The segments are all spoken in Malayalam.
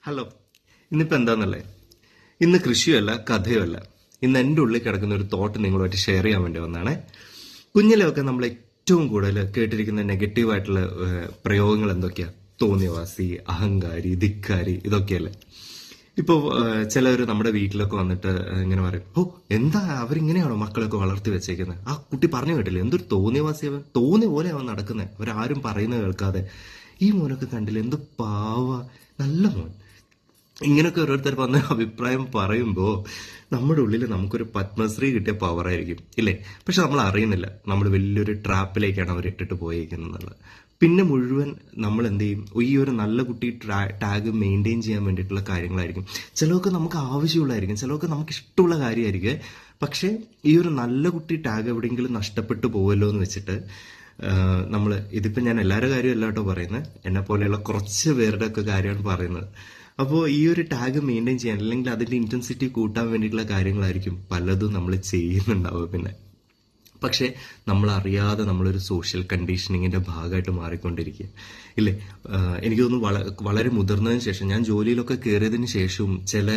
ഹലോ. ഇന്നിപ്പോൾ എന്താണെന്നല്ലേ, ഇന്ന് കൃഷിയുമല്ല കഥയുമല്ല, ഇന്ന് എൻ്റെ ഉള്ളിൽ കിടക്കുന്ന ഒരു തോട്ട് നിങ്ങളുമായിട്ട് ഷെയർ ചെയ്യാൻ വേണ്ടി വന്നതാണേ. കുഞ്ഞിലൊക്കെ നമ്മൾ ഏറ്റവും കൂടുതൽ കേട്ടിരിക്കുന്ന നെഗറ്റീവായിട്ടുള്ള പ്രയോഗങ്ങൾ എന്തൊക്കെയാ? തോന്നിയവാസി, അഹങ്കാരി, ധിക്കാരി, ഇതൊക്കെയല്ലേ. ഇപ്പോൾ ചിലർ നമ്മുടെ വീട്ടിലൊക്കെ വന്നിട്ട് ഇങ്ങനെ പറയും, ഓ എന്താ അവരിങ്ങനെയാണോ മക്കളൊക്കെ വളർത്തി വെച്ചേക്കുന്നത്, ആ കുട്ടി പറഞ്ഞു കേട്ടില്ലേ, എന്തൊരു തോന്നിയവാസി, അവൻ തോന്നിയ പോലെ അവൻ നടക്കുന്നത്, അവരാരും പറയുന്നത് കേൾക്കാതെ, ഈ മോനൊക്കെ കണ്ടില്ല എന്ത് പാവ, നല്ല മോൻ. ഇങ്ങനെയൊക്കെ ഓരോരുത്തർ വന്ന് അഭിപ്രായം പറയുമ്പോൾ നമ്മുടെ ഉള്ളിൽ നമുക്കൊരു പത്മശ്രീ കിട്ടിയ പവറായിരിക്കും ഇല്ലേ. പക്ഷെ നമ്മൾ അറിയുന്നില്ല നമ്മൾ വലിയൊരു ട്രാപ്പിലേക്കാണ് അവർ ഇട്ടിട്ട് പോയേക്കുന്നത്. പിന്നെ മുഴുവൻ നമ്മൾ എന്ത് ചെയ്യും, ഈ ഒരു നല്ല കുട്ടി ടാഗ് മെയിൻറ്റെയിൻ ചെയ്യാൻ വേണ്ടിയിട്ടുള്ള കാര്യങ്ങളായിരിക്കും. ചിലർക്ക് നമുക്ക് ആവശ്യമുള്ളതായിരിക്കും, ചിലർക്ക് നമുക്ക് ഇഷ്ടമുള്ള കാര്യമായിരിക്കും. പക്ഷേ ഈ ഒരു നല്ല കുട്ടി ടാഗ് എവിടെയെങ്കിലും നഷ്ടപ്പെട്ടു പോവല്ലോ എന്ന് വെച്ചിട്ട് നമ്മൾ, ഇതിപ്പോൾ ഞാൻ എല്ലാവരുടെ കാര്യമല്ല കേട്ടോ പറയുന്നത്, എന്നെ പോലെയുള്ള കുറച്ച് പേരുടെ ഒക്കെ കാര്യമാണ് പറയുന്നത്. അപ്പോൾ ഈ ഒരു ടാഗ് മെയിൻറ്റെയിൻ ചെയ്യാൻ, അല്ലെങ്കിൽ അതിൻ്റെ ഇൻറ്റൻസിറ്റി കൂട്ടാൻ വേണ്ടിയിട്ടുള്ള കാര്യങ്ങളായിരിക്കും പലതും നമ്മൾ ചെയ്യുന്നുണ്ടാവുക. പിന്നെ പക്ഷേ നമ്മൾ അറിയാതെ നമ്മളൊരു സോഷ്യൽ കണ്ടീഷനിങ്ങിൻ്റെ ഭാഗമായിട്ട് മാറിക്കൊണ്ടിരിക്കുക ഇല്ലേ. എനിക്ക് തോന്നുന്നു വളരെ മുതിർന്നതിന് ശേഷം, ഞാൻ ജോലിയിലൊക്കെ കയറിയതിന് ശേഷവും ചില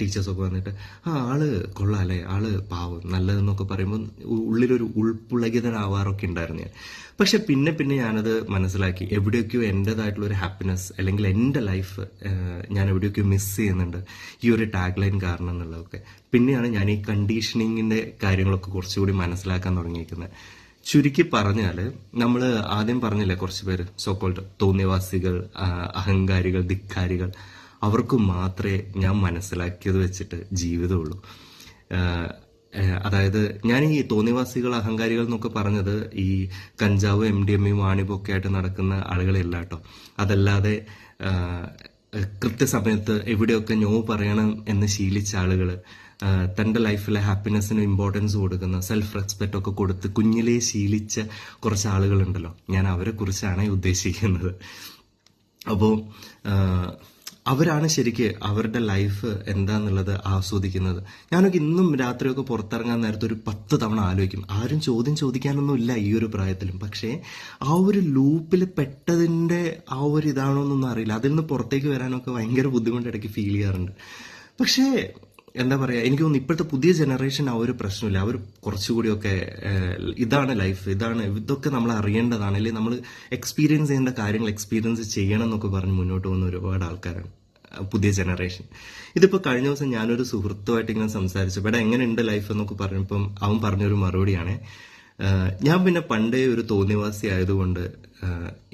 ടീച്ചേഴ്സൊക്കെ വന്നിട്ട് ആള് കൊള്ളാല്ലേ, ആള് പാവം നല്ലതെന്നൊക്കെ പറയുമ്പോൾ ഉള്ളിലൊരു ഉൾപ്പുളകിതനാവാറൊക്കെ ഉണ്ടായിരുന്നു ഞാൻ. പക്ഷെ പിന്നെ പിന്നെ ഞാനത് മനസ്സിലാക്കി, എവിടെയൊക്കെയോ എൻ്റെതായിട്ടുള്ള ഒരു ഹാപ്പിനെസ് അല്ലെങ്കിൽ എൻ്റെ ലൈഫ് ഞാൻ എവിടെയൊക്കെയോ മിസ് ചെയ്യുന്നുണ്ട് ഈ ഒരു ടാഗ് ലൈൻ കാരണം എന്നുള്ളതൊക്കെ. പിന്നെയാണ് ഞാൻ ഈ കണ്ടീഷനിങ്ങിൻ്റെ കാര്യങ്ങളൊക്കെ കുറച്ചുകൂടി മനസ്സിലാക്കാൻ തുടങ്ങിയിരിക്കുന്നത്. ചുരുക്കി പറഞ്ഞാൽ, നമ്മൾ ആദ്യം പറഞ്ഞില്ലേ കുറച്ച് പേര് സോക്കോൾഡ് തോന്നിയവാസികൾ, അഹങ്കാരികൾ, ധിക്കാരികൾ, അവർക്ക് മാത്രമേ ഞാൻ മനസ്സിലാക്കിയത് വെച്ചിട്ട് ജീവിതമുള്ളൂ. അതായത് ഞാൻ ഈ തോന്നിവാസികൾ, അഹങ്കാരികൾ എന്നൊക്കെ പറഞ്ഞത് ഈ കഞ്ചാവ്, MDMA, വാണിബും ഒക്കെ ആയിട്ട് നടക്കുന്ന ആളുകളല്ല കേട്ടോ. അതല്ലാതെ കൃത്യസമയത്ത് എവിടെയൊക്കെ നോ പറയണം എന്ന് ശീലിച്ച ആളുകൾ, തൻ്റെ ലൈഫിലെ ഹാപ്പിനെസ്സിന് ഇമ്പോർട്ടൻസ് കൊടുക്കുന്ന, സെൽഫ് റെസ്പെക്റ്റ് ഒക്കെ കൊടുത്ത് കുഞ്ഞിലേ ശീലിച്ച കുറച്ച് ആളുകളുണ്ടല്ലോ, ഞാൻ അവരെ കുറിച്ചാണ് ഉദ്ദേശിക്കുന്നത്. അപ്പോൾ അവരാണ് ശരിക്ക് അവരുടെ ലൈഫ് എന്താന്നുള്ളത് ആസ്വദിക്കുന്നത്. ഞാനൊക്കെ ഇന്നും രാത്രിയൊക്കെ പുറത്തിറങ്ങാൻ നേരത്തെ ഒരു 10 തവണ ആലോചിക്കും. ആരും ചോദ്യം ചോദിക്കാനൊന്നും ഇല്ല ഈ ഒരു പ്രായത്തിലും. പക്ഷേ ആ ഒരു ലൂപ്പിൽ പെട്ടതിൻ്റെ ആ ഒരു ഇതാണോ എന്നൊന്നും അറിയില്ല. അതിൽ നിന്ന് പുറത്തേക്ക് വരാനൊക്കെ ഭയങ്കര ബുദ്ധിമുട്ട് ഇടയ്ക്ക് ഫീൽ ചെയ്യാറുണ്ട്. പക്ഷേ എന്താ പറയുക, എനിക്ക് തോന്നുന്നു ഇപ്പോഴത്തെ പുതിയ ജനറേഷൻ ആ ഒരു പ്രശ്നമില്ല. അവർ കുറച്ചുകൂടിയൊക്കെ ഇതാണ് ലൈഫ്, ഇതൊക്കെ നമ്മൾ അറിയേണ്ടതാണ്, അല്ലെങ്കിൽ നമ്മൾ എക്സ്പീരിയൻസ് ചെയ്യേണ്ട കാര്യങ്ങൾ എക്സ്പീരിയൻസ് ചെയ്യണം എന്നൊക്കെ പറഞ്ഞ് മുന്നോട്ട് പോകുന്ന ഒരുപാട് ആൾക്കാരാണ് പുതിയ ജനറേഷൻ. ഇതിപ്പോൾ കഴിഞ്ഞ ദിവസം ഞാനൊരു സുഹൃത്തുമായിട്ട് ഇങ്ങനെ സംസാരിച്ചു, ഇവിടെ എങ്ങനെയുണ്ട് ലൈഫ് എന്നൊക്കെ പറഞ്ഞപ്പം അവൻ പറഞ്ഞൊരു മറുപടിയാണ്, ഞാൻ പിന്നെ പണ്ടേ ഒരു തോന്നിവാസി ആയതുകൊണ്ട്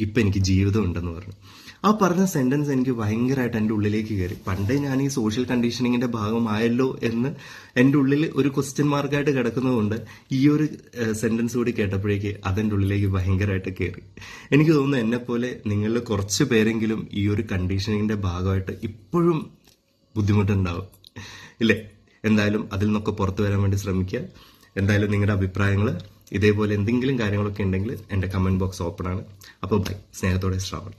ഇപ്പം എനിക്ക് ജീവിതം ഉണ്ടെന്ന് പറഞ്ഞു. ആ പറഞ്ഞ സെന്റൻസ് എനിക്ക് ഭയങ്കരമായിട്ട് എൻ്റെ ഉള്ളിലേക്ക് കയറി. പണ്ടേ ഞാൻ ഈ സോഷ്യൽ കണ്ടീഷനിങ്ങിന്റെ ഭാഗമായല്ലോ എന്ന് എൻ്റെ ഉള്ളിൽ ഒരു ക്വസ്റ്റ്യൻ മാർക്കായിട്ട് കിടക്കുന്നതുകൊണ്ട് ഈ ഒരു സെന്റൻസ് കൂടി കേട്ടപ്പോഴേക്ക് അതെൻ്റെ ഉള്ളിലേക്ക് ഭയങ്കരമായിട്ട് കയറി. എനിക്ക് തോന്നുന്നു എന്നെപ്പോലെ നിങ്ങളിൽ കുറച്ച് പേരെങ്കിലും ഈ ഒരു കണ്ടീഷനിങ്ങിന്റെ ഭാഗമായിട്ട് ഇപ്പോഴും ബുദ്ധിമുട്ടുണ്ടാവും ഇല്ലേ. എന്തായാലും അതിൽ നിന്നൊക്കെ പുറത്തു വരാൻ വേണ്ടി ശ്രമിക്കുക. എന്തായാലും നിങ്ങളുടെ അഭിപ്രായങ്ങൾ, ഇതേപോലെ എന്തെങ്കിലും കാര്യങ്ങളൊക്കെ ഉണ്ടെങ്കിൽ എൻ്റെ കമൻറ്റ് ബോക്സ് ഓപ്പൺ ആണ്. അപ്പോൾ ബൈ. സ്നേഹത്തോടെ ശ്രാവൺ.